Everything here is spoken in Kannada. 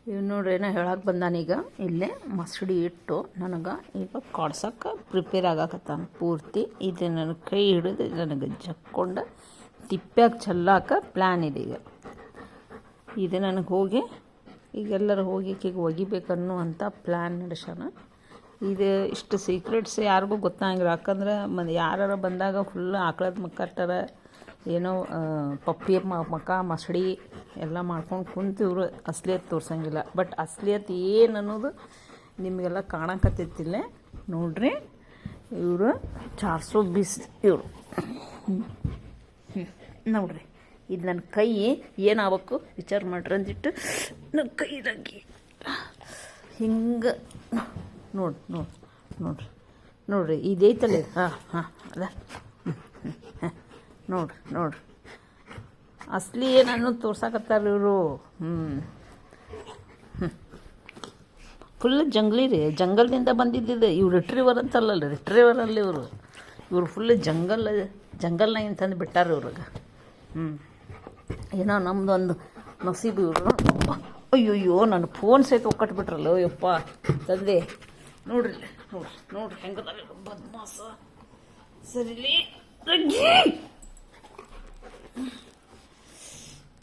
ಇವ್ ನೋಡ್ರಿ ಏನೋ ಹೇಳಕ್ಕೆ ಬಂದಾನೀಗ. ಇಲ್ಲೇ ಮಸಡಿ ಇಟ್ಟು ನನಗೆ ಈಗ ಕಾಡ್ಸಕ್ಕೆ ಪ್ರಿಪೇರ್ ಆಗಾಕತ್ತಾನ ಪೂರ್ತಿ. ಇದು ನನ್ನ ಕೈ ಹಿಡಿದು ನನಗೆ ಜಕ್ಕೊಂಡು ತಿಪ್ಪ್ಯಾಗ ಚೆಲ್ಲಾಕ ಪ್ಲ್ಯಾನ್ ಇದೆ ಈಗ. ಇದು ನನಗೆ ಹೋಗಿ ಈಗೆಲ್ಲರೂ ಹೋಗಿ ಈಗ ಒಗಿಬೇಕನ್ನೋ ಅಂಥ ಪ್ಲ್ಯಾನ್ ನಡೆಸ್ಯಾನ. ಇದು ಇಷ್ಟು ಸೀಕ್ರೆಟ್ಸ್ ಯಾರಿಗೂ ಗೊತ್ತಾಗಿಲ್ಲ. ಯಾಕಂದ್ರೆ ಯಾರು ಬಂದಾಗ ಫುಲ್ ಆಕಳದ ಮಕ್ಕಟ್ಟಾರ ಏನೋ ಪಪ್ಪಿ ಮಕ ಮಸಡಿ ಎಲ್ಲ ಮಾಡ್ಕೊಂಡು ಕುಂತು ಇವರು ಅಸ್ಲಿಯತ್ ತೋರ್ಸಂಗಿಲ್ಲ. ಬಟ್ ಅಸ್ಲಿಯತ್ ಏನು ಅನ್ನೋದು ನಿಮಗೆಲ್ಲ ಕಾಣಕತ್ತೈತಿಲ್ಲ ನೋಡ್ರಿ. ಇವರು 420 ಇವರು ನೋಡ್ರಿ. ಇದು ನನ್ನ ಕೈ ಏನಾಗಬೇಕು ವಿಚಾರ ಮಾಡ್ರಿ ಅಂದಿಟ್ಟು ನನ್ನ ಕೈದಾಗಿ ಹಿಂಗೆ ನೋಡ್ರಿ ಇದೈತಲ್ಲ. ಹಾಂ ಅದ ನೋಡ್ರಿ ಅಸಲಿ ಏನನ್ನು ತೋರ್ಸಾಕತ್ತಾರ ಇವರು. ಫುಲ್ ಜಂಗ್ಲಿ ರೀ, ಜಂಗಲ್ನಿಂದ ಬಂದಿದ್ದಿದ್ದು. ಇವ್ರು ರಿಟ್ರೀವರ್ ಅಂತಲ್ಲಲ್ಲ, ರಿಟ್ರೀವರ್ ಅಲ್ಲಿ ಇವರು ಫುಲ್ ಜಂಗಲ್ನಾಗಿಂದ ತಂದು ಬಿಟ್ಟಾರ ಇವ್ರಿಗೆ. ಏನೋ ನಮ್ದೊಂದು ನಸೀಬು ಇವರು. ಅಯ್ಯೋ ನನ್ನ ಫೋನ್ ಸಹಿತ ಒಕ್ಕಟ್ಬಿಟ್ರಲ್ಲ ಯಪ್ಪ ತಂದೆ. ನೋಡ್ರಿ ಹೆಂಗದಾರ ಬದ್ಮಾಸ. ಸರಿಲಿ